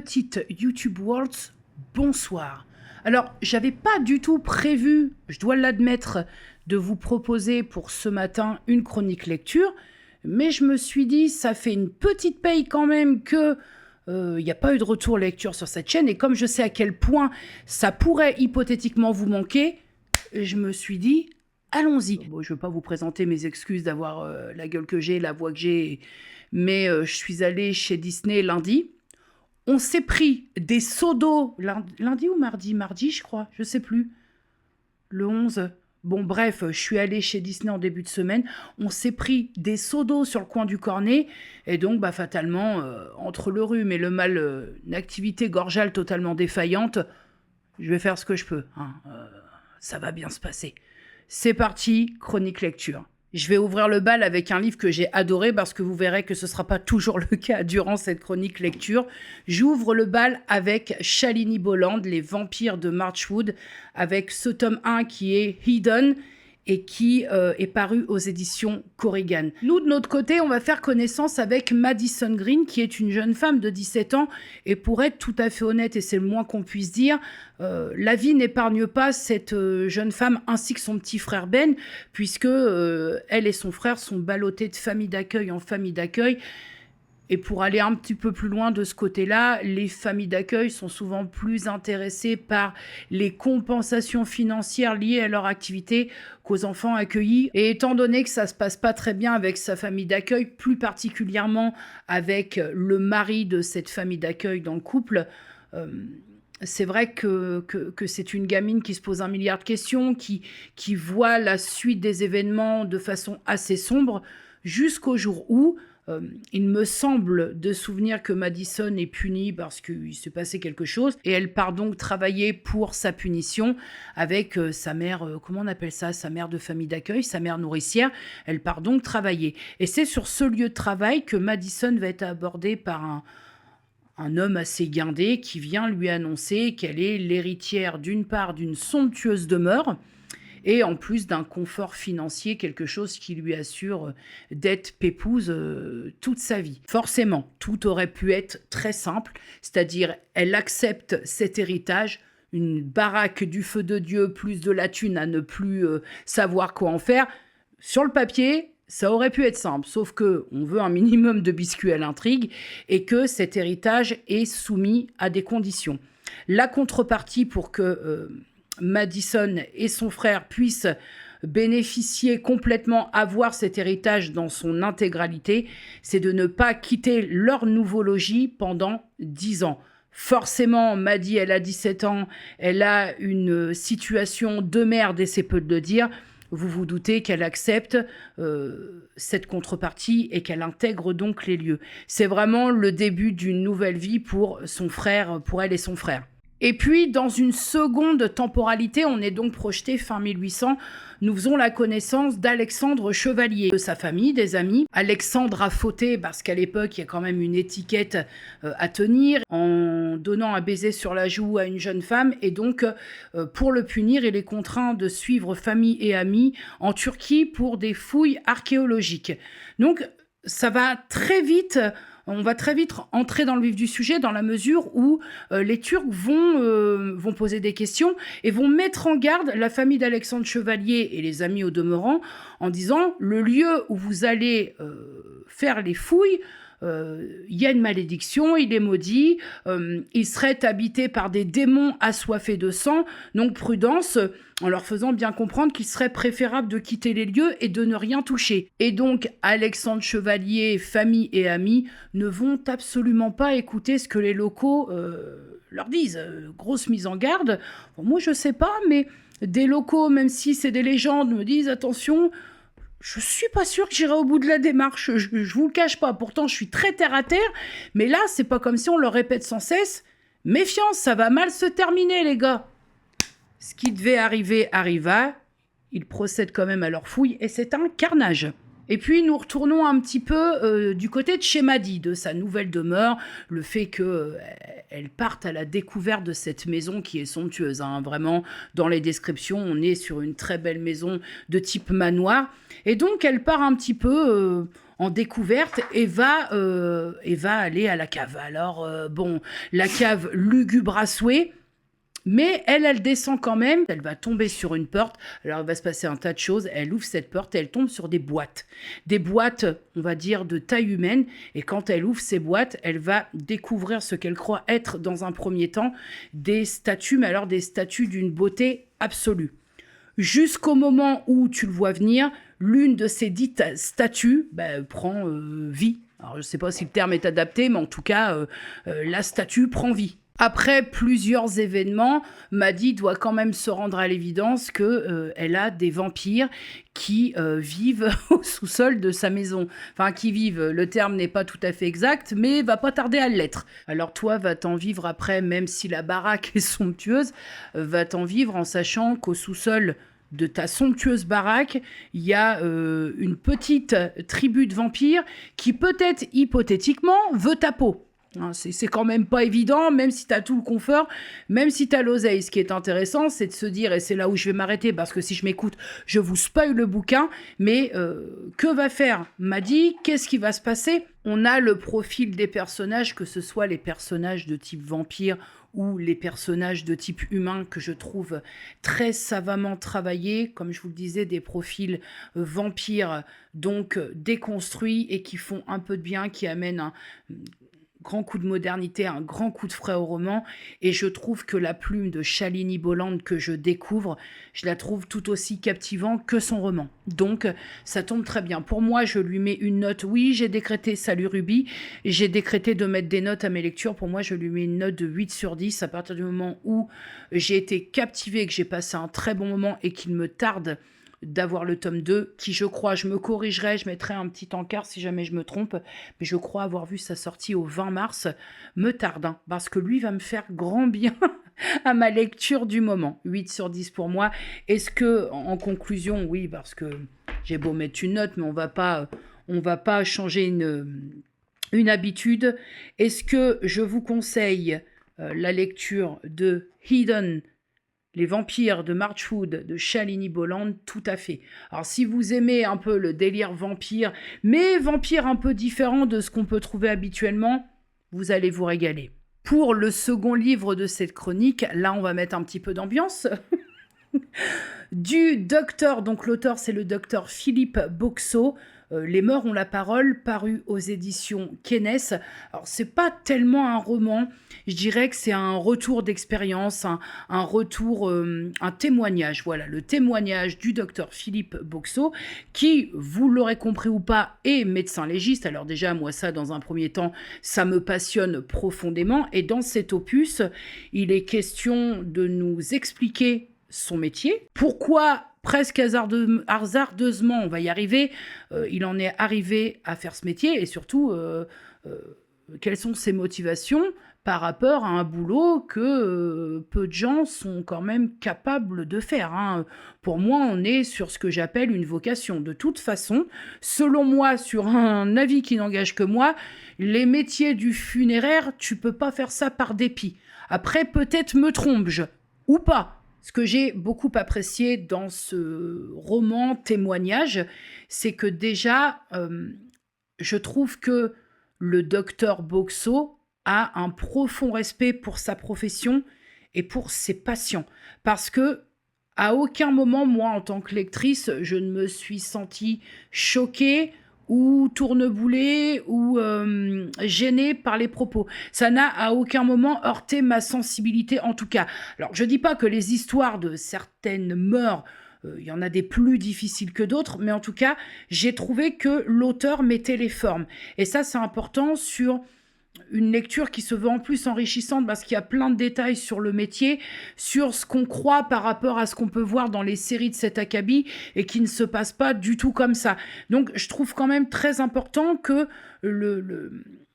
petite YouTube Worlds, bonsoir. Alors, j'avais pas du tout prévu, je dois l'admettre, de vous proposer pour ce matin une chronique lecture, mais je me suis dit, ça fait une petite paye quand même que il n'y a pas eu de retour lecture sur cette chaîne, et comme je sais à quel point ça pourrait hypothétiquement vous manquer, je me suis dit, allons-y. Bon, je ne veux pas vous présenter mes excuses d'avoir la gueule que j'ai, la voix que j'ai, mais je suis allée chez Disney lundi. On s'est pris des seaux d'eau, lundi ou mardi? Mardi, je crois, je sais plus. Le 11. Bon, bref, je suis allée chez Disney en début de semaine. On s'est pris des seaux d'eau sur le coin du cornet. Et donc, fatalement, entre le rhume et le mal, une activité gorgeale totalement défaillante, je vais faire ce que je peux. Ça va bien se passer. C'est parti, chronique lecture. Je vais ouvrir le bal avec un livre que j'ai adoré parce que vous verrez que ce ne sera pas toujours le cas durant cette chronique lecture. J'ouvre le bal avec Shalini Boland, Les vampires de Marchwood, avec ce tome 1 qui est Hidden et qui est paru aux éditions Corrigan. Nous, de notre côté, on va faire connaissance avec Madison Green, qui est une jeune femme de 17 ans. Et pour être tout à fait honnête, et c'est le moins qu'on puisse dire, la vie n'épargne pas cette jeune femme ainsi que son petit frère Ben, puisque elle et son frère sont ballottés de famille d'accueil en famille d'accueil. Et pour aller un petit peu plus loin de ce côté-là, les familles d'accueil sont souvent plus intéressées par les compensations financières liées à leur activité qu'aux enfants accueillis. Et étant donné que ça se passe pas très bien avec sa famille d'accueil, plus particulièrement avec le mari de cette famille d'accueil dans le couple, c'est vrai que c'est une gamine qui se pose 1 milliard de questions, qui voit la suite des événements de façon assez sombre, jusqu'au jour où il me semble de souvenir que Madison est punie parce qu'il s'est passé quelque chose et elle part donc travailler pour sa punition avec sa mère, comment on appelle ça, sa mère de famille d'accueil, sa mère nourricière. Elle part donc travailler. Et c'est sur ce lieu de travail que Madison va être abordée par un homme assez guindé qui vient lui annoncer qu'elle est l'héritière d'une part d'une somptueuse demeure, et en plus d'un confort financier, quelque chose qui lui assure d'être pépouse toute sa vie. Forcément, tout aurait pu être très simple, c'est-à-dire elle accepte cet héritage, une baraque du feu de Dieu, plus de la thune à ne plus savoir quoi en faire. Sur le papier, ça aurait pu être simple, sauf que on veut un minimum de biscuits à l'intrigue et que cet héritage est soumis à des conditions. La contrepartie pour que Madison et son frère puissent bénéficier complètement, avoir cet héritage dans son intégralité, c'est de ne pas quitter leur nouveau logis pendant 10 ans. Forcément, Maddy, elle a 17 ans, elle a une situation de merde et c'est peu de le dire. Vous vous doutez qu'elle accepte cette contrepartie et qu'elle intègre donc les lieux. C'est vraiment le début d'une nouvelle vie pour son frère, pour elle et son frère. Et puis, dans une seconde temporalité, on est donc projeté fin 1800, nous faisons la connaissance d'Alexandre Chevalier, de sa famille, des amis. Alexandre a fauté parce qu'à l'époque, il y a quand même une étiquette à tenir en donnant un baiser sur la joue à une jeune femme. Et donc, pour le punir, il est contraint de suivre famille et amis en Turquie pour des fouilles archéologiques. Donc, ça va très vite. On va très vite entrer dans le vif du sujet dans la mesure où les Turcs vont poser des questions et vont mettre en garde la famille d'Alexandre Chevalier et les amis au demeurant en disant le lieu où vous allez faire les fouilles, il y a une malédiction, il est maudit, il serait habité par des démons assoiffés de sang, donc prudence, en leur faisant bien comprendre qu'il serait préférable de quitter les lieux et de ne rien toucher. Et donc, Alexandre Chevalier, famille et amis ne vont absolument pas écouter ce que les locaux leur disent. Grosse mise en garde. Bon, moi, je sais pas, mais des locaux, même si c'est des légendes, me disent attention. Je suis pas sûre que j'irai au bout de la démarche, je vous le cache pas. Pourtant, je suis très terre à terre, mais là, c'est pas comme si on leur répète sans cesse. Méfiance, ça va mal se terminer, les gars. Ce qui devait arriver arriva. Ils procèdent quand même à leur fouille et c'est un carnage. Et puis, nous retournons un petit peu du côté de chez Maddy, de sa nouvelle demeure, le fait que elles partent à la découverte de cette maison qui est somptueuse, hein. Vraiment, dans les descriptions, on est sur une très belle maison de type manoir. Et donc, elle part un petit peu en découverte et va aller à la cave. Alors, bon, la cave lugubre à souhait. Mais elle descend quand même, elle va tomber sur une porte, alors il va se passer un tas de choses, elle ouvre cette porte et elle tombe sur des boîtes, on va dire, de taille humaine, et quand elle ouvre ces boîtes, elle va découvrir ce qu'elle croit être dans un premier temps, des statues, mais alors des statues d'une beauté absolue. Jusqu'au moment où tu le vois venir, l'une de ces dites statues prend vie. Alors je ne sais pas si le terme est adapté, mais en tout cas, la statue prend vie. Après plusieurs événements, Maddie doit quand même se rendre à l'évidence qu'elle a des vampires qui vivent au sous-sol de sa maison. Enfin, qui vivent, le terme n'est pas tout à fait exact, mais va pas tarder à l'être. Alors toi, va t'en vivre après, même si la baraque est somptueuse, va t'en vivre en sachant qu'au sous-sol de ta somptueuse baraque, il y a une petite tribu de vampires qui peut-être hypothétiquement veut ta peau. C'est quand même pas évident, même si t'as tout le confort, même si t'as l'oseille. Ce qui est intéressant, c'est de se dire, et c'est là où je vais m'arrêter, parce que si je m'écoute, je vous spoil le bouquin, mais que va faire Maddie? Qu'est-ce qui va se passer? On a le profil des personnages, que ce soit les personnages de type vampire ou les personnages de type humain, que je trouve très savamment travaillés, comme je vous le disais, des profils vampires, donc déconstruits et qui font un peu de bien, qui amènent un grand coup de modernité, un grand coup de frais au roman, et je trouve que la plume de Shalini Boland que je découvre, je la trouve tout aussi captivante que son roman. Donc, ça tombe très bien. Pour moi, je lui mets une note. Oui, j'ai décrété, salut Ruby, j'ai décrété de mettre des notes à mes lectures. Pour moi, je lui mets une note de 8 sur 10 à partir du moment où j'ai été captivée, que j'ai passé un très bon moment et qu'il me tarde d'avoir le tome 2, qui je crois, je me corrigerai, je mettrai un petit encart si jamais je me trompe, mais je crois avoir vu sa sortie au 20 mars, me tarde, hein, parce que lui va me faire grand bien à ma lecture du moment. 8 sur 10 pour moi. Est-ce que, en conclusion, oui, parce que j'ai beau mettre une note, mais on va pas changer une habitude. Est-ce que je vous conseille la lecture de Hidden, les vampires de Marchwood de Shalini Boland? Tout à fait. Alors si vous aimez un peu le délire vampire, mais vampire un peu différent de ce qu'on peut trouver habituellement, vous allez vous régaler. Pour le second livre de cette chronique, là on va mettre un petit peu d'ambiance. Du docteur, donc l'auteur c'est le docteur Philippe Boxeau, Les Morts ont la parole, paru aux éditions Kenes. Alors c'est pas tellement un roman, je dirais que c'est un retour d'expérience, un retour, un témoignage, voilà, le témoignage du docteur Philippe Boxeau, qui, vous l'aurez compris ou pas, est médecin légiste. Alors déjà, moi ça, dans un premier temps, ça me passionne profondément, et dans cet opus, il est question de nous expliquer son métier. Pourquoi, presque hasardeusement, on va y arriver, il en est arrivé à faire ce métier, et surtout, quelles sont ses motivations par rapport à un boulot que peu de gens sont quand même capables de faire, hein. Pour moi, on est sur ce que j'appelle une vocation. De toute façon, selon moi, sur un avis qui n'engage que moi, les métiers du funéraire, tu peux pas faire ça par dépit. Après, peut-être me trompe-je, ou pas. Ce que j'ai beaucoup apprécié dans ce roman témoignage, c'est que déjà, je trouve que le docteur Boxeau a un profond respect pour sa profession et pour ses patients. Parce que à aucun moment, moi, en tant que lectrice, je ne me suis sentie choquée ou tourneboulée ou gênée par les propos. Ça n'a à aucun moment heurté ma sensibilité, en tout cas. Alors, je dis pas que les histoires de certaines morts, il y en a des plus difficiles que d'autres, mais en tout cas, j'ai trouvé que l'auteur mettait les formes. Et ça, c'est important sur une lecture qui se veut en plus enrichissante parce qu'il y a plein de détails sur le métier, sur ce qu'on croit par rapport à ce qu'on peut voir dans les séries de cet acabit et qui ne se passe pas du tout comme ça. Donc je trouve quand même très important que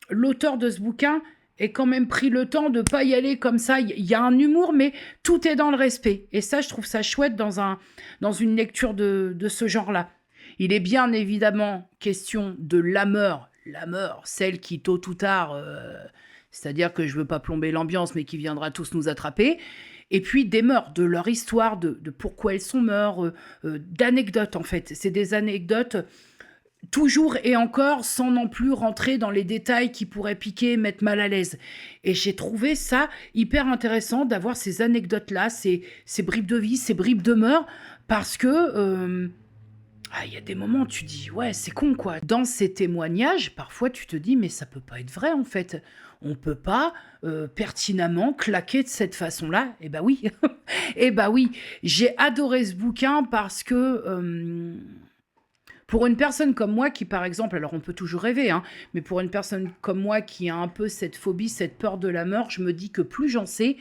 l'auteur de ce bouquin ait quand même pris le temps de ne pas y aller comme ça. Il y a un humour, mais tout est dans le respect. Et ça, je trouve ça chouette dans une lecture de ce genre-là. Il est bien évidemment question de la mort, celle qui tôt ou tard c'est-à-dire que je veux pas plomber l'ambiance, mais qui viendra tous nous attraper. Et puis des meurtres, de leur histoire, de pourquoi elles sont mortes, d'anecdotes en fait. C'est des anecdotes toujours et encore sans non plus rentrer dans les détails qui pourraient piquer, mettre mal à l'aise. Et j'ai trouvé ça hyper intéressant d'avoir ces anecdotes-là, ces bribes de vie, ces bribes de mœurs, parce que il y a des moments où tu dis, ouais, c'est con quoi. Dans ces témoignages, parfois tu te dis, mais ça peut pas être vrai en fait. On peut pas pertinemment claquer de cette façon-là. Eh ben oui, eh ben oui. J'ai adoré ce bouquin parce que pour une personne comme moi qui, par exemple, alors on peut toujours rêver, hein, mais pour une personne comme moi qui a un peu cette phobie, cette peur de la mort, je me dis que plus j'en sais,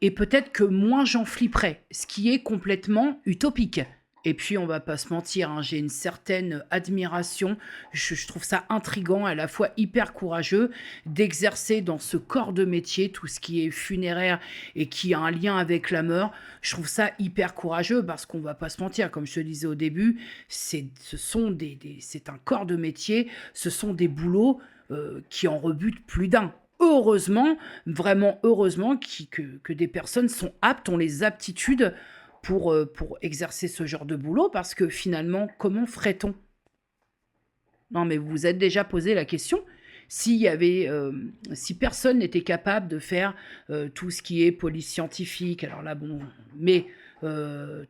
et peut-être que moins j'en flipperai, ce qui est complètement utopique. Et puis, on va pas se mentir, hein, j'ai une certaine admiration. Je trouve ça intriguant, à la fois hyper courageux, d'exercer dans ce corps de métier tout ce qui est funéraire et qui a un lien avec la mort. Je trouve ça hyper courageux parce qu'on va pas se mentir, comme je te disais au début, c'est un corps de métier, ce sont des boulots qui en rebutent plus d'un. Heureusement, vraiment heureusement que des personnes sont aptes, ont les aptitudes pour exercer ce genre de boulot, parce que finalement, comment ferait-on? Non, mais vous vous êtes déjà posé la question? S'il y avait, si personne n'était capable de faire tout ce qui est police scientifique, alors là, bon, mais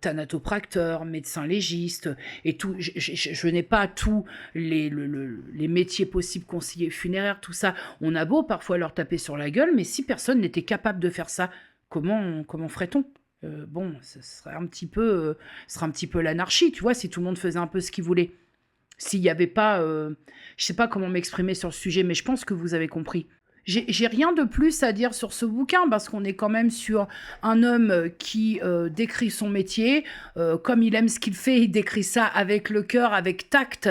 thanatopracteur, médecin légiste, et tout, je n'ai pas tous les métiers possibles, conseiller funéraire, tout ça. On a beau parfois leur taper sur la gueule, mais si personne n'était capable de faire ça, comment ferait-on? Bon, ce serait ce serait un petit peu l'anarchie, tu vois, si tout le monde faisait un peu ce qu'il voulait. S'il n'y avait pas... je sais pas comment m'exprimer sur le sujet, mais je pense que vous avez compris. J'ai rien de plus à dire sur ce bouquin, parce qu'on est quand même sur un homme qui décrit son métier. Comme il aime ce qu'il fait, il décrit ça avec le cœur, avec tact,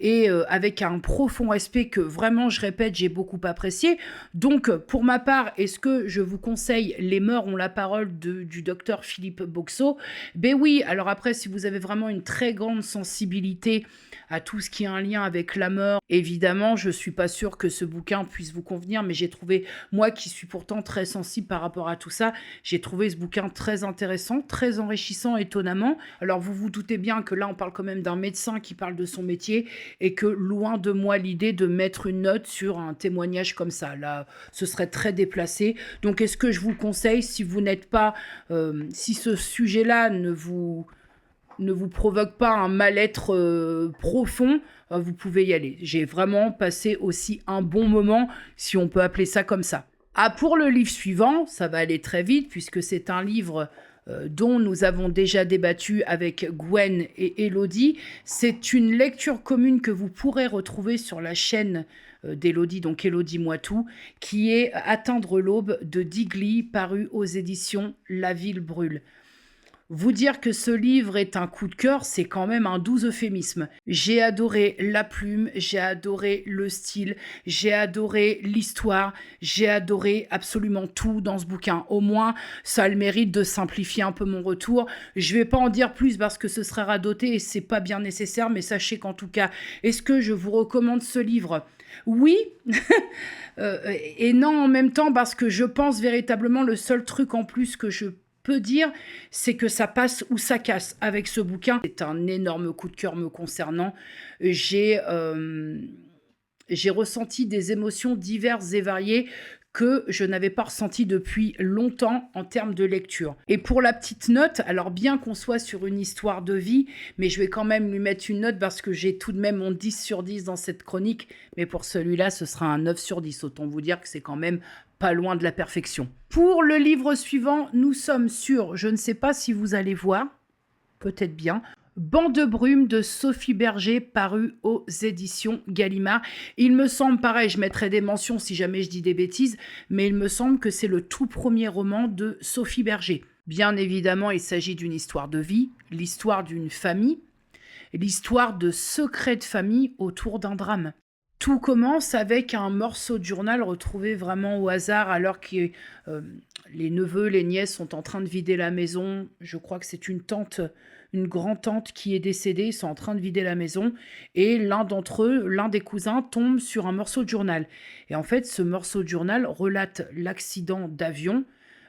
et avec un profond respect que vraiment, je répète, j'ai beaucoup apprécié. Donc, pour ma part, est-ce que je vous conseille Les Mœurs ont la parole du docteur Philippe Boxeau? Ben oui, alors après, si vous avez vraiment une très grande sensibilité à tout ce qui a un lien avec la mort, évidemment, je suis pas sûre que ce bouquin puisse vous convenir, mais j'ai trouvé, moi qui suis pourtant très sensible par rapport à tout ça, j'ai trouvé ce bouquin très intéressant, très enrichissant, étonnamment. Alors, vous vous doutez bien que là, on parle quand même d'un médecin qui parle de son métier, et que loin de moi l'idée de mettre une note sur un témoignage comme ça. Là, ce serait très déplacé. Donc, est-ce que je vous conseille, si vous n'êtes pas, si ce sujet-là ne vous provoque pas un mal-être profond, vous pouvez y aller. J'ai vraiment passé aussi un bon moment, si on peut appeler ça comme ça. Ah, pour le livre suivant, ça va aller très vite, puisque c'est un livre dont nous avons déjà débattu avec Gwen et Elodie. C'est une lecture commune que vous pourrez retrouver sur la chaîne d'Elodie, donc Elodie Moitou, qui est Atteindre l'aube de Digli, paru aux éditions La Ville brûle. Vous dire que ce livre est un coup de cœur, c'est quand même un doux euphémisme. J'ai adoré la plume, j'ai adoré le style, j'ai adoré l'histoire, j'ai adoré absolument tout dans ce bouquin. Au moins, ça a le mérite de simplifier un peu mon retour. Je vais pas en dire plus parce que ce serait radoté et c'est pas bien nécessaire, mais sachez qu'en tout cas, est-ce que je vous recommande ce livre? Oui, et non en même temps, parce que je pense véritablement le seul truc en plus que je peux dire, c'est que ça passe ou ça casse avec ce bouquin. C'est un énorme coup de cœur me concernant. J'ai ressenti des émotions diverses et variées que je n'avais pas ressenties depuis longtemps en termes de lecture. Et pour la petite note, alors bien qu'on soit sur une histoire de vie, mais je vais quand même lui mettre une note parce que j'ai tout de même mon 10 sur 10 dans cette chronique, mais pour celui-là, ce sera un 9 sur 10. Autant vous dire que c'est quand même pas loin de la perfection. Pour le livre suivant, nous sommes sur, je ne sais pas si vous allez voir, peut-être bien, Banc de brume de Sophie Berger, paru aux éditions Gallimard. Il me semble, pareil, je mettrai des mentions si jamais je dis des bêtises, mais il me semble que c'est le tout premier roman de Sophie Berger. Bien évidemment, il s'agit d'une histoire de vie, l'histoire d'une famille, l'histoire de secrets de famille autour d'un drame. Tout commence avec un morceau de journal retrouvé vraiment au hasard alors que les neveux, les nièces sont en train de vider la maison. Je crois que c'est une tante une grand-tante qui est décédée, ils sont en train de vider la maison, et l'un d'entre eux, l'un des cousins, tombe sur un morceau de journal. Et en fait, ce morceau de journal relate l'accident d'avion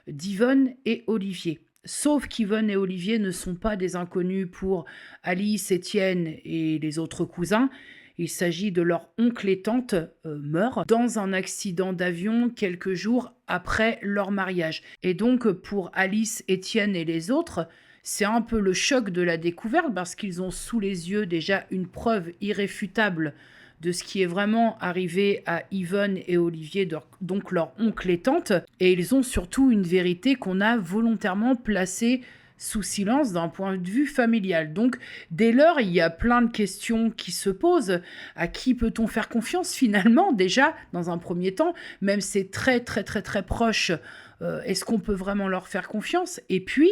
d'Yvonne et Olivier. Sauf qu'Yvonne et Olivier ne sont pas des inconnus pour Alice, Étienne et les autres cousins. Il s'agit de leur oncle et tante meurent dans un accident d'avion quelques jours après leur mariage. Et donc pour Alice, Étienne et les autres, c'est un peu le choc de la découverte parce qu'ils ont sous les yeux déjà une preuve irréfutable de ce qui est vraiment arrivé à Yvonne et Olivier, donc leur oncle et tante. Et ils ont surtout une vérité qu'on a volontairement placée sous silence d'un point de vue familial. Donc, dès lors, il y a plein de questions qui se posent. À qui peut-on faire confiance finalement, déjà, dans un premier temps, même si c'est très, très, très, très proche, est-ce qu'on peut vraiment leur faire confiance? Et puis,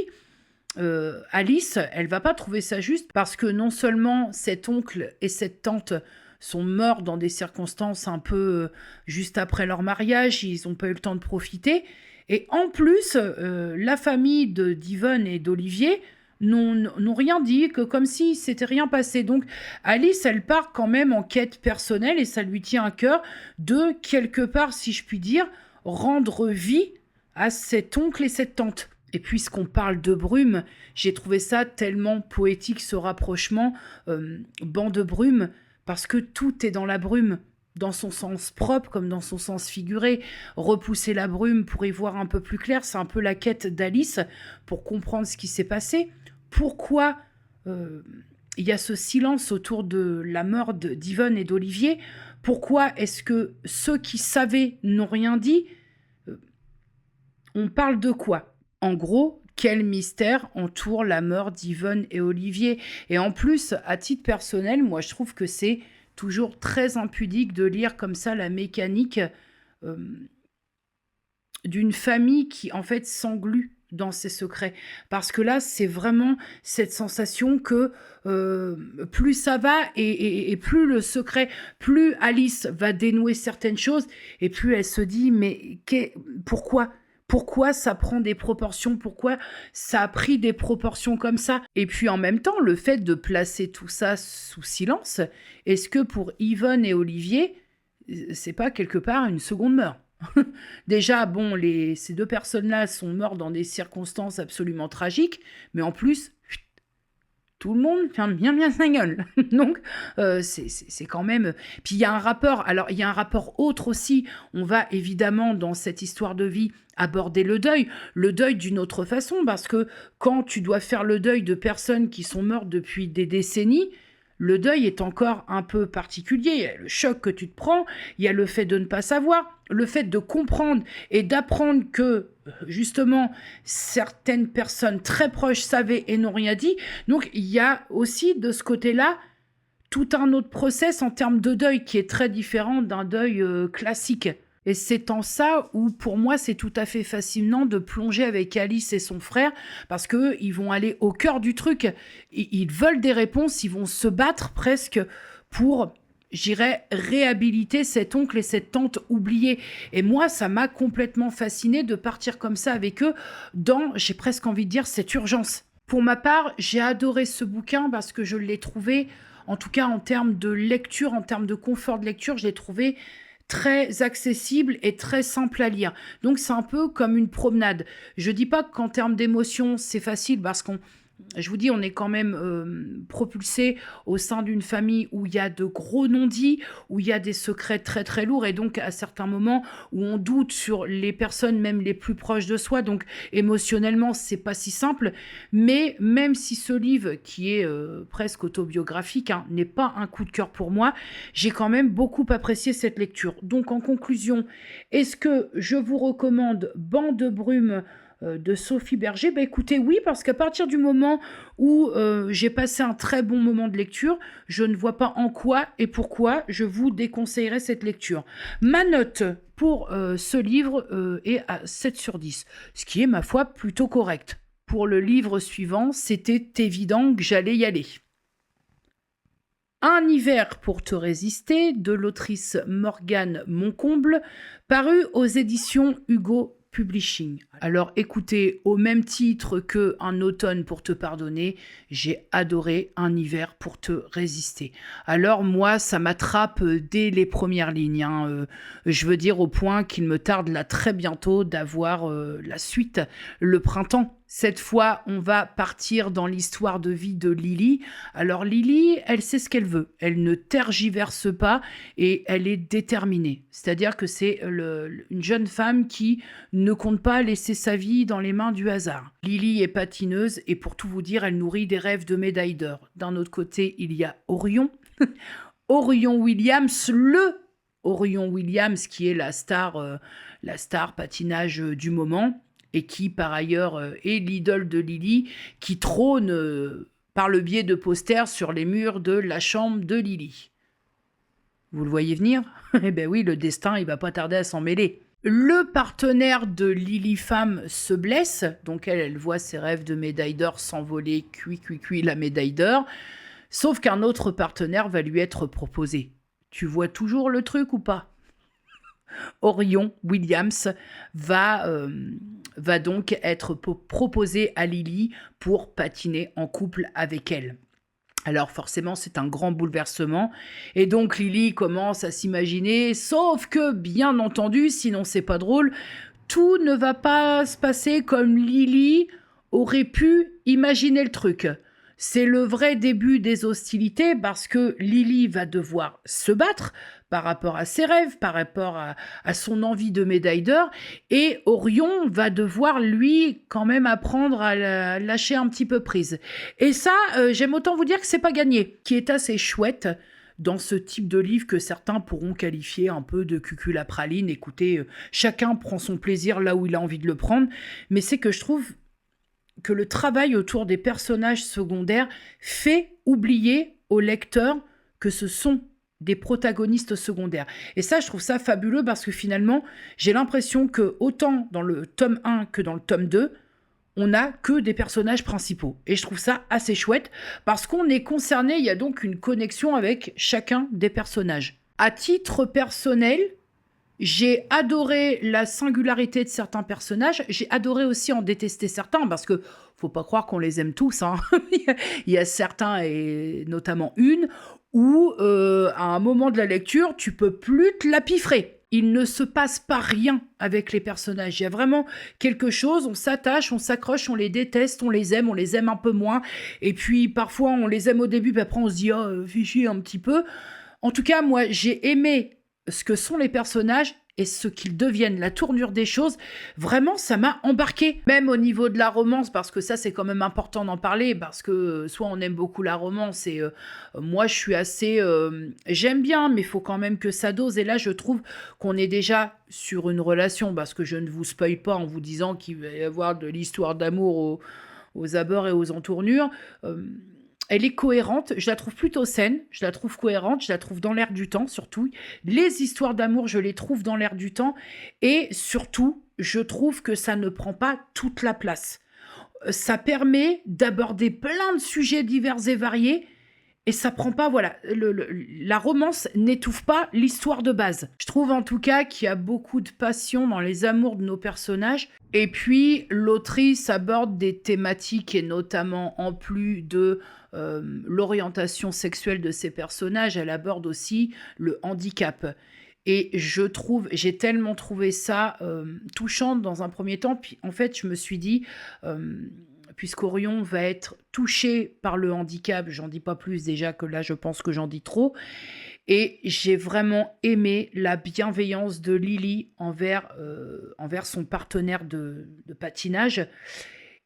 Alice, elle va pas trouver ça juste parce que non seulement cet oncle et cette tante sont morts dans des circonstances un peu juste après leur mariage, ils n'ont pas eu le temps de profiter. Et en plus, la famille d'Yvonne et d'Olivier n'ont rien dit, que comme si s'était rien passé. Donc Alice, elle part quand même en quête personnelle et ça lui tient à cœur de, quelque part, si je puis dire, rendre vie à cet oncle et cette tante. Et puisqu'on parle de brume, j'ai trouvé ça tellement poétique, ce rapprochement, banc de brume, parce que tout est dans la brume, dans son sens propre comme dans son sens figuré. Repousser la brume pour y voir un peu plus clair, c'est un peu la quête d'Alice pour comprendre ce qui s'est passé. Pourquoi il y a ce silence autour de la mort d'Yvonne et d'Olivier? Pourquoi est-ce que ceux qui savaient n'ont rien dit? On parle de quoi? En gros, quel mystère entoure la mort d'Yvonne et Olivier? Et en plus, à titre personnel, moi je trouve que c'est toujours très impudique de lire comme ça la mécanique d'une famille qui en fait s'englue dans ses secrets. Parce que là, c'est vraiment cette sensation que plus ça va et plus le secret, plus Alice va dénouer certaines choses et plus elle se dit mais pourquoi ça prend des proportions? Pourquoi ça a pris des proportions comme ça? Et puis en même temps, le fait de placer tout ça sous silence, est-ce que pour Yvonne et Olivier, c'est pas quelque part une seconde meurtre? Déjà, bon, ces deux personnes-là sont mortes dans des circonstances absolument tragiques, mais en plus, tout le monde ferme bien sa gueule. Donc, c'est quand même... Puis il y a un rapport, alors il y a un rapport autre aussi. On va évidemment, dans cette histoire de vie, aborder le deuil d'une autre façon, parce que quand tu dois faire le deuil de personnes qui sont mortes depuis des décennies, le deuil est encore un peu particulier. Il y a le choc que tu te prends, il y a le fait de ne pas savoir, le fait de comprendre et d'apprendre que, justement, certaines personnes très proches savaient et n'ont rien dit. Donc, il y a aussi, de ce côté-là, tout un autre process en termes de deuil qui est très différent d'un deuil classique. Et c'est en ça où, pour moi, c'est tout à fait fascinant de plonger avec Alice et son frère, parce qu'ils vont aller au cœur du truc. Ils veulent des réponses, ils vont se battre presque pour, j'irais, réhabiliter cet oncle et cette tante oubliés. Et moi, ça m'a complètement fasciné de partir comme ça avec eux dans, j'ai presque envie de dire, cette urgence. Pour ma part, j'ai adoré ce bouquin parce que je l'ai trouvé, en tout cas en termes de lecture, en termes de confort de lecture, je l'ai trouvé très accessible et très simple à lire. Donc c'est un peu comme une promenade. Je dis pas qu'en termes d'émotion, c'est facile parce je vous dis, on est quand même propulsé au sein d'une famille où il y a de gros non-dits, où il y a des secrets très très lourds et donc à certains moments où on doute sur les personnes même les plus proches de soi. Donc émotionnellement, c'est pas si simple. Mais même si ce livre, qui est presque autobiographique, n'est pas un coup de cœur pour moi, j'ai quand même beaucoup apprécié cette lecture. Donc en conclusion, est-ce que je vous recommande Banc de brume de Sophie Berger? Écoutez, oui, parce qu'à partir du moment où j'ai passé un très bon moment de lecture, je ne vois pas en quoi et pourquoi je vous déconseillerais cette lecture. Ma note pour ce livre est à 7 sur 10, ce qui est, ma foi, plutôt correct. Pour le livre suivant, c'était évident que j'allais y aller. Un hiver pour te résister, de l'autrice Morgane Moncomble, paru aux éditions Hugo Publishing. Alors écoutez, au même titre que Un automne pour te pardonner, j'ai adoré Un hiver pour te résister. Alors moi, ça m'attrape dès les premières lignes, hein. Je veux dire au point qu'il me tarde là très bientôt d'avoir la suite, Le printemps. Cette fois, on va partir dans l'histoire de vie de Lily. Alors Lily, elle sait ce qu'elle veut. Elle ne tergiverse pas et elle est déterminée. C'est-à-dire que c'est une jeune femme qui ne compte pas laisser sa vie dans les mains du hasard. Lily est patineuse et pour tout vous dire, elle nourrit des rêves de médaille d'or. D'un autre côté, il y a Orion. Orion Williams, le Orion Williams qui est la star patinage du moment et qui par ailleurs est l'idole de Lily qui trône par le biais de posters sur les murs de la chambre de Lily. Vous le voyez venir ? Eh bien oui, le destin, il va pas tarder à s'en mêler. Le partenaire de Lily Femme se blesse, donc elle voit ses rêves de médaille d'or s'envoler, cuit la médaille d'or, sauf qu'un autre partenaire va lui être proposé. Tu vois toujours le truc ou pas ? Orion Williams va donc être proposé à Lily pour patiner en couple avec elle. Alors forcément, c'est un grand bouleversement. Et donc Lily commence à s'imaginer, sauf que, bien entendu, sinon c'est pas drôle, tout ne va pas se passer comme Lily aurait pu imaginer le truc. C'est le vrai début des hostilités parce que Lily va devoir se battre par rapport à ses rêves, par rapport à son envie de médaille d'or, et Orion va devoir, lui, quand même apprendre à lâcher un petit peu prise. Et ça, j'aime autant vous dire que c'est pas gagné, qui est assez chouette dans ce type de livre que certains pourront qualifier un peu de cucul-à-praline. Écoutez, chacun prend son plaisir là où il a envie de le prendre, mais c'est que je trouve que le travail autour des personnages secondaires fait oublier au lecteur que ce sont des protagonistes secondaires. Et ça, je trouve ça fabuleux parce que finalement, j'ai l'impression que autant dans le tome 1 que dans le tome 2, on n'a que des personnages principaux. Et je trouve ça assez chouette parce qu'on est concerné, il y a donc une connexion avec chacun des personnages. À titre personnel, j'ai adoré la singularité de certains personnages. J'ai adoré aussi en détester certains parce que faut pas croire qu'on les aime tous, hein. Il y a certains, et notamment une, où à un moment de la lecture, tu peux plus te la piffrer. Il ne se passe pas rien avec les personnages. Il y a vraiment quelque chose, on s'attache, on s'accroche, on les déteste, on les aime un peu moins. Et puis parfois, on les aime au début, puis après on se dit « oh, fichier un petit peu ». En tout cas, moi, j'ai aimé ce que sont les personnages et ce qu'ils deviennent, la tournure des choses. Vraiment, ça m'a embarqué. Même au niveau de la romance, parce que ça, c'est quand même important d'en parler, parce que soit on aime beaucoup la romance, et moi, je suis assez... j'aime bien, mais il faut quand même que ça dose. Et là, je trouve qu'on est déjà sur une relation, parce que je ne vous spoil pas en vous disant qu'il va y avoir de l'histoire d'amour aux abords et aux entournures. Elle est cohérente, je la trouve plutôt saine, je la trouve cohérente, je la trouve dans l'air du temps surtout. Les histoires d'amour, je les trouve dans l'air du temps et surtout, je trouve que ça ne prend pas toute la place. Ça permet d'aborder plein de sujets divers et variés et ça prend pas, voilà, la romance n'étouffe pas l'histoire de base. Je trouve en tout cas qu'il y a beaucoup de passion dans les amours de nos personnages. Et puis, l'autrice aborde des thématiques, et notamment en plus de l'orientation sexuelle de ses personnages, elle aborde aussi le handicap. Et j'ai tellement trouvé ça touchant dans un premier temps. Puis en fait, je me suis dit... puisqu'Orion va être touché par le handicap, j'en dis pas plus déjà que là je pense que j'en dis trop, et j'ai vraiment aimé la bienveillance de Lily envers son partenaire de patinage,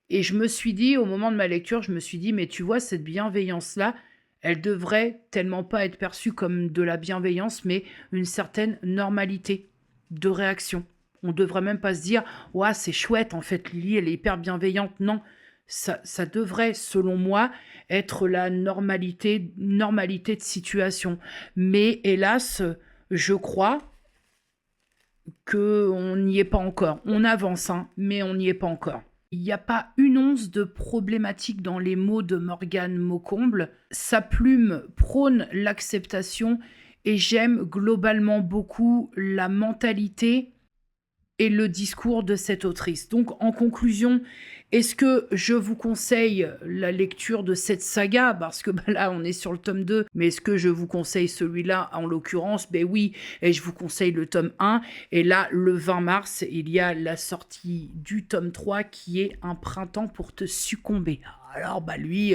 et je me suis dit, au moment de ma lecture, je me suis dit, mais tu vois, cette bienveillance-là, elle devrait tellement pas être perçue comme de la bienveillance, mais une certaine normalité de réaction. On devrait même pas se dire, ouais, c'est chouette, en fait, Lily, elle est hyper bienveillante. Non, ça devrait, selon moi, être la normalité de situation. Mais hélas, je crois qu'on n'y est pas encore. On avance, hein, mais on n'y est pas encore. Il n'y a pas une once de problématique dans les mots de Morgane Maucomble. Sa plume prône l'acceptation et j'aime globalement beaucoup la mentalité et le discours de cette autrice. Donc, en conclusion, est-ce que je vous conseille la lecture de cette saga? Parce que là, on est sur le tome 2, mais est-ce que je vous conseille celui-là en l'occurrence? Ben oui, et je vous conseille le tome 1. Et là, le 20 mars, il y a la sortie du tome 3 qui est Un printemps pour te succomber. Alors, lui,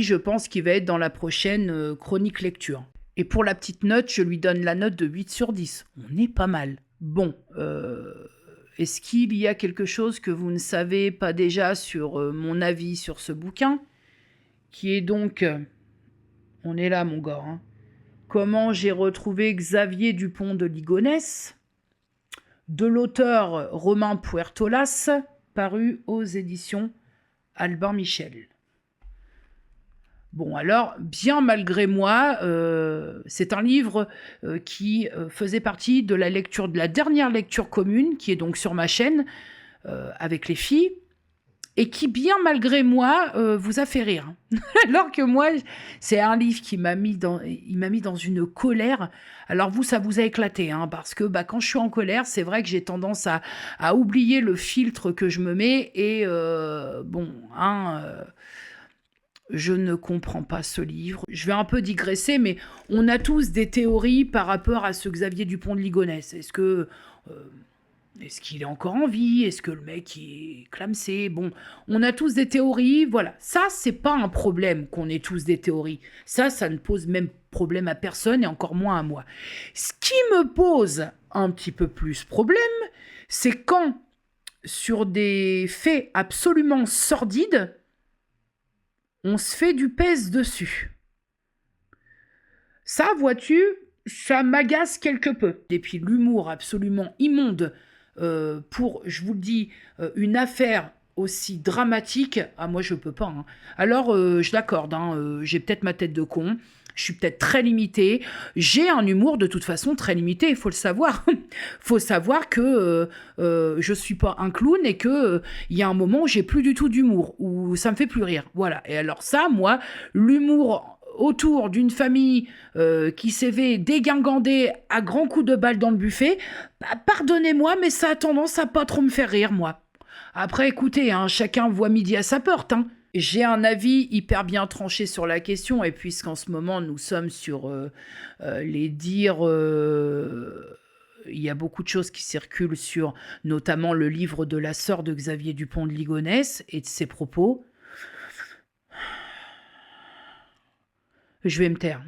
je pense qu'il va être dans la prochaine chronique lecture. Et pour la petite note, je lui donne la note de 8 sur 10. On est pas mal. Bon, est-ce qu'il y a quelque chose que vous ne savez pas déjà sur mon avis sur ce bouquin, qui est donc, on est là mon gars, hein, Comment j'ai retrouvé Xavier Dupont de Ligonnès, de l'auteur Romain Puertolas, paru aux éditions Albin Michel. Bon, alors, bien malgré moi, c'est un livre qui faisait partie de la dernière lecture commune, qui est donc sur ma chaîne, avec les filles, et qui, bien malgré moi, vous a fait rire. Alors que moi, c'est un livre qui m'a mis dans une colère. Alors vous, ça vous a éclaté, hein, parce que quand je suis en colère, c'est vrai que j'ai tendance à oublier le filtre que je me mets, et je ne comprends pas ce livre. Je vais un peu digresser, mais on a tous des théories par rapport à ce Xavier Dupont de Ligonnès. Est-ce qu'il est encore en vie? Est-ce que le mec est clamsé? Bon, on a tous des théories, voilà. Ça, c'est pas un problème qu'on ait tous des théories. Ça ne pose même problème à personne et encore moins à moi. Ce qui me pose un petit peu plus problème, c'est quand, sur des faits absolument sordides, on se fait du pèse dessus. Ça, vois-tu, ça m'agace quelque peu. Et puis l'humour absolument immonde pour, je vous le dis, une affaire aussi dramatique, moi je peux pas. Hein. Alors, je l'accorde, j'ai peut-être ma tête de con, je suis peut-être très limitée, j'ai un humour de toute façon très limité, il faut le savoir. Il faut savoir que je suis pas un clown et que il y a un moment où j'ai plus du tout d'humour, où ça me fait plus rire. Voilà, et alors ça, moi, l'humour autour d'une famille qui s'est fait dégingandée à grands coups de balle dans le buffet, pardonnez-moi, mais ça a tendance à pas trop me faire rire, moi. Après, écoutez, chacun voit midi à sa porte. J'ai un avis hyper bien tranché sur la question, et puisqu'en ce moment, nous sommes sur les dires... il y a beaucoup de choses qui circulent sur notamment le livre de la sœur de Xavier Dupont de Ligonnès et de ses propos. Je vais me taire.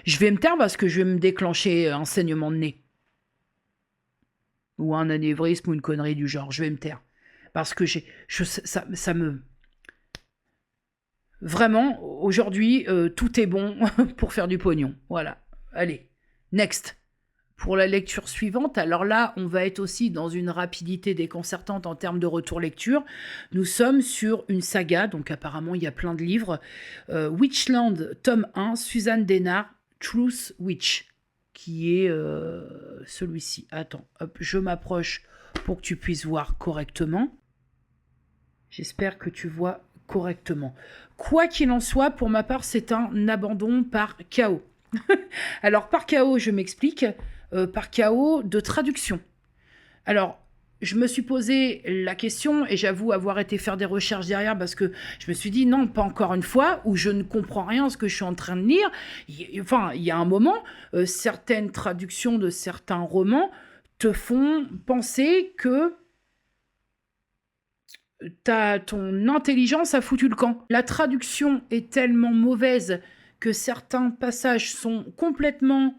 Je vais me taire parce que je vais me déclencher un saignement de nez. Ou un anévrisme ou une connerie du genre. Je vais me taire. Parce que ça me... Vraiment, aujourd'hui, tout est bon pour faire du pognon. Voilà. Allez, next. Pour la lecture suivante, alors là, on va être aussi dans une rapidité déconcertante en termes de retour lecture. Nous sommes sur une saga, donc apparemment il y a plein de livres. Witchland, tome 1, Suzanne Dénard, Truth Witch, qui est celui-ci. Attends, hop, je m'approche pour que tu puisses voir correctement. J'espère que tu vois correctement. Quoi qu'il en soit, pour ma part, c'est un abandon par chaos. Alors, par chaos, je m'explique. Par chaos de traduction. Alors, je me suis posé la question, et j'avoue avoir été faire des recherches derrière, parce que je me suis dit, non, pas encore une fois, où je ne comprends rien à ce que je suis en train de lire. Enfin, il y a un moment, certaines traductions de certains romans te font penser que ton intelligence a foutu le camp. La traduction est tellement mauvaise que certains passages sont complètement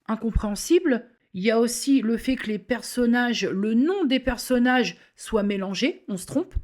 incompréhensibles. Il y a aussi le fait que le nom des personnages soit mélangé, on se trompe.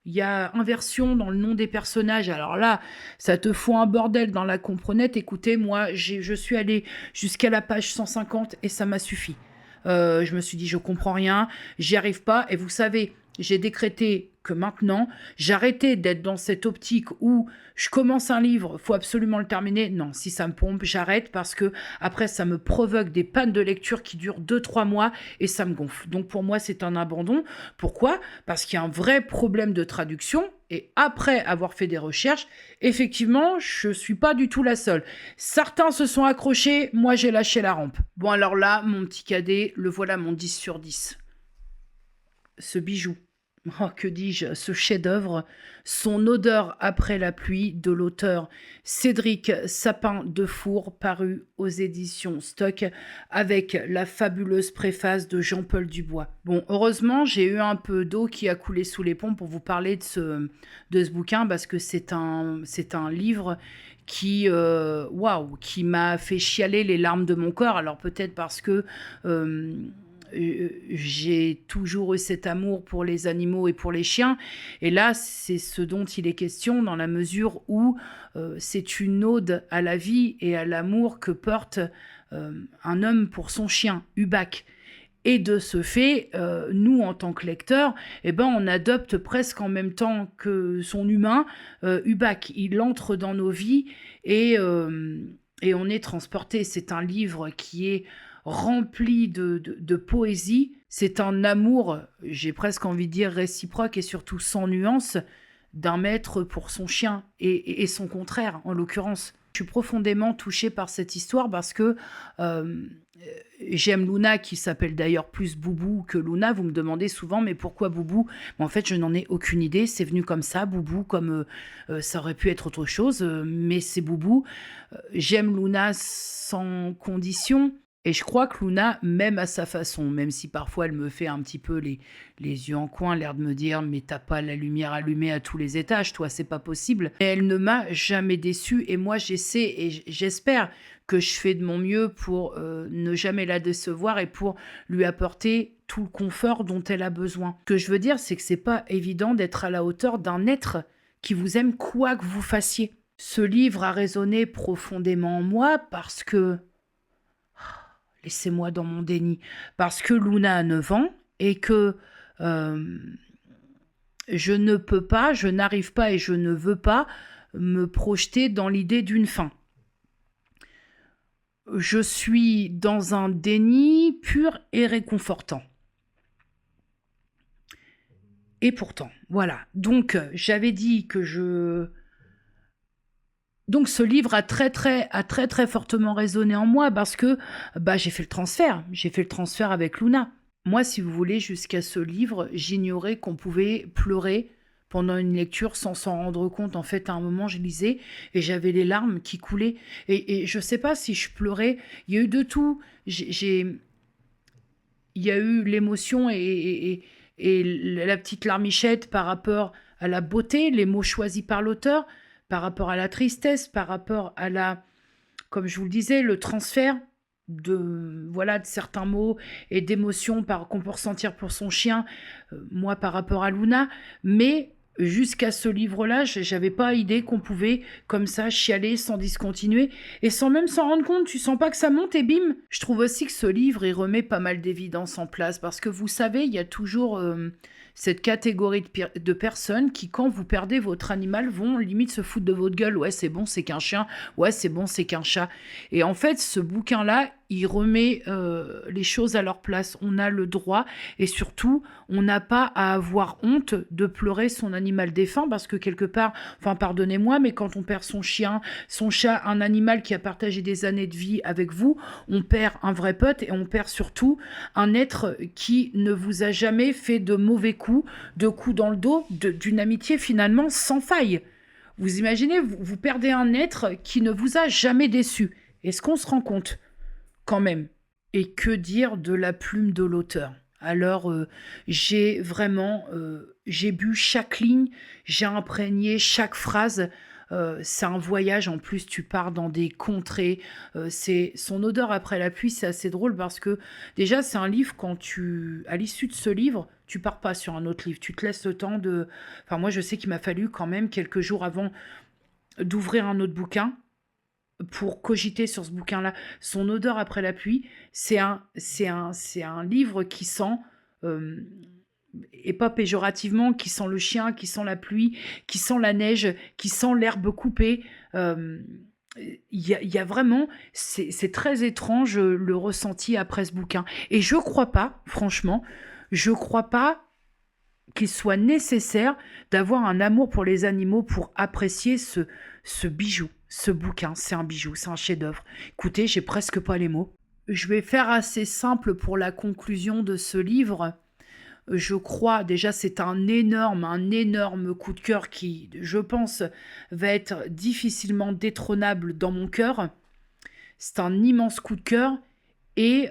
Il y a inversion dans le nom des personnages. Alors là, ça te fout un bordel dans la comprenette. Écoutez, moi, je suis allée jusqu'à la page 150 et ça m'a suffi. Je me suis dit, je comprends rien, j'y arrive pas. Et vous savez, j'ai décrété que maintenant, j'arrêtais d'être dans cette optique où je commence un livre, faut absolument le terminer. Non, si ça me pompe, j'arrête, parce que après, ça me provoque des pannes de lecture qui durent 2-3 mois et ça me gonfle. Donc pour moi, c'est un abandon. Pourquoi? Parce qu'il y a un vrai problème de traduction. Et après avoir fait des recherches, effectivement, je suis pas du tout la seule. Certains se sont accrochés, moi j'ai lâché la rampe. Bon alors là, mon petit cadet, le voilà mon 10 sur 10. Ce bijou. Oh, que dis-je, ce chef-d'œuvre, son odeur après la pluie de l'auteur Cédric Sapin de Four, paru aux éditions Stock, avec la fabuleuse préface de Jean-Paul Dubois. Bon, heureusement, j'ai eu un peu d'eau qui a coulé sous les ponts pour vous parler de ce bouquin, parce que c'est un livre qui m'a fait chialer les larmes de mon corps. Alors peut-être parce que j'ai toujours eu cet amour pour les animaux et pour les chiens. Et là, c'est ce dont il est question dans la mesure où c'est une ode à la vie et à l'amour que porte un homme pour son chien, Hubac. Et de ce fait, nous, en tant que lecteurs, on adopte presque en même temps que son humain, Hubac. Il entre dans nos vies et on est transporté. C'est un livre qui est rempli de poésie. C'est un amour, j'ai presque envie de dire réciproque et surtout sans nuance, d'un maître pour son chien et son contraire, en l'occurrence. Je suis profondément touchée par cette histoire parce que j'aime Luna, qui s'appelle d'ailleurs plus Boubou que Luna. Vous me demandez souvent, mais pourquoi Boubou ? En fait, je n'en ai aucune idée. C'est venu comme ça, Boubou, comme ça aurait pu être autre chose, mais c'est Boubou. J'aime Luna sans condition. Et je crois que Luna, même à sa façon, même si parfois elle me fait un petit peu les yeux en coin, l'air de me dire « mais t'as pas la lumière allumée à tous les étages, toi, c'est pas possible ». Mais elle ne m'a jamais déçue et moi j'essaie et j'espère que je fais de mon mieux pour ne jamais la décevoir et pour lui apporter tout le confort dont elle a besoin. Ce que je veux dire, c'est que c'est pas évident d'être à la hauteur d'un être qui vous aime quoi que vous fassiez. Ce livre a résonné profondément en moi parce que... Laissez-moi dans mon déni. Parce que Luna a 9 ans et que je ne peux pas, je n'arrive pas et je ne veux pas me projeter dans l'idée d'une fin. Je suis dans un déni pur et réconfortant. Et pourtant, voilà. Donc, j'avais dit que Donc ce livre a très fortement résonné en moi parce que j'ai fait le transfert. J'ai fait le transfert avec Luna. Moi, si vous voulez, jusqu'à ce livre, j'ignorais qu'on pouvait pleurer pendant une lecture sans s'en rendre compte. En fait, à un moment, je lisais et j'avais les larmes qui coulaient. Et je ne sais pas si je pleurais. Il y a eu de tout. Il y a eu l'émotion et la petite larmichette par rapport à la beauté, les mots choisis par l'auteur, par rapport à la tristesse, par rapport à comme je vous le disais, le transfert de certains mots et d'émotions qu'on peut ressentir pour son chien, moi par rapport à Luna. Mais jusqu'à ce livre-là, j'avais pas idée qu'on pouvait comme ça chialer sans discontinuer et sans même s'en rendre compte. Tu sens pas que ça monte et bim. Je trouve aussi que ce livre, il remet pas mal d'évidence en place parce que vous savez, il y a toujours... cette catégorie de personnes qui, quand vous perdez votre animal, vont limite se foutre de votre gueule. Ouais, c'est bon, c'est qu'un chien. Ouais, c'est bon, c'est qu'un chat. Et en fait, ce bouquin-là, il remet les choses à leur place. On a le droit et surtout, on n'a pas à avoir honte de pleurer son animal défunt parce que quelque part, enfin, pardonnez-moi, mais quand on perd son chien, son chat, un animal qui a partagé des années de vie avec vous, on perd un vrai pote et on perd surtout un être qui ne vous a jamais fait de mauvais coups, de coups dans le dos, d'une amitié finalement sans faille. Vous imaginez, vous perdez un être qui ne vous a jamais déçu. Est-ce qu'on se rend compte quand même? Et que dire de la plume de l'auteur? Alors, j'ai vraiment, j'ai bu chaque ligne, j'ai imprégné chaque phrase. C'est un voyage, en plus tu pars dans des contrées, c'est son odeur après la pluie, c'est assez drôle parce que déjà c'est un livre à l'issue de ce livre, tu pars pas sur un autre livre, tu te laisses le temps enfin moi je sais qu'il m'a fallu quand même quelques jours avant d'ouvrir un autre bouquin pour cogiter sur ce bouquin-là. Son odeur après la pluie, c'est un livre qui sent... et pas péjorativement, qui sent le chien, qui sent la pluie, qui sent la neige, qui sent l'herbe coupée. Il y a vraiment... C'est très étrange le ressenti après ce bouquin. Et je crois pas, franchement, je crois pas qu'il soit nécessaire d'avoir un amour pour les animaux pour apprécier ce bijou, ce bouquin. C'est un bijou, c'est un chef-d'œuvre. Écoutez, j'ai presque pas les mots. Je vais faire assez simple pour la conclusion de ce livre. Je crois, déjà, c'est un énorme coup de cœur qui, je pense, va être difficilement détrônable dans mon cœur. C'est un immense coup de cœur et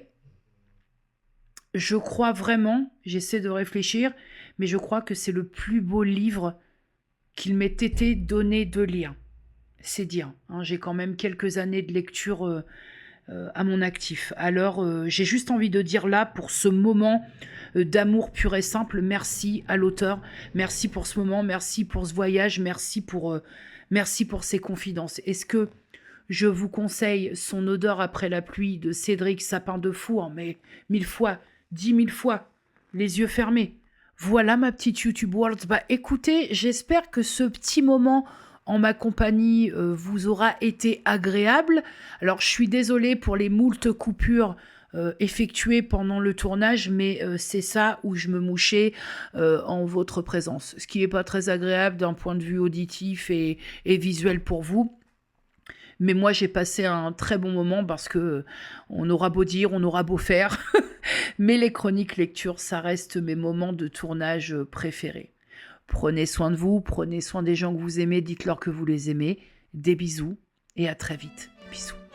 je crois vraiment, j'essaie de réfléchir, mais je crois que c'est le plus beau livre qu'il m'ait été donné de lire. C'est dire, hein, j'ai quand même quelques années de lecture à mon actif. Alors, j'ai juste envie de dire là, pour ce moment d'amour pur et simple, merci à l'auteur, merci pour ce moment, merci pour ce voyage, merci pour ces confidences. Est-ce que je vous conseille Son odeur après la pluie de Cédric Sapin de Four, mais 1000 fois, 10 000 fois, les yeux fermés. Voilà ma petite YouTube World. Bah écoutez, j'espère que ce petit moment en ma compagnie vous aura été agréable. Alors je suis désolée pour les moultes coupures effectuées pendant le tournage, mais c'est ça où je me mouchais en votre présence. Ce qui n'est pas très agréable d'un point de vue auditif et visuel pour vous. Mais moi, j'ai passé un très bon moment parce que on aura beau dire, on aura beau faire, mais les chroniques lecture, ça reste mes moments de tournage préférés. Prenez soin de vous, prenez soin des gens que vous aimez, dites-leur que vous les aimez. Des bisous et à très vite. Bisous.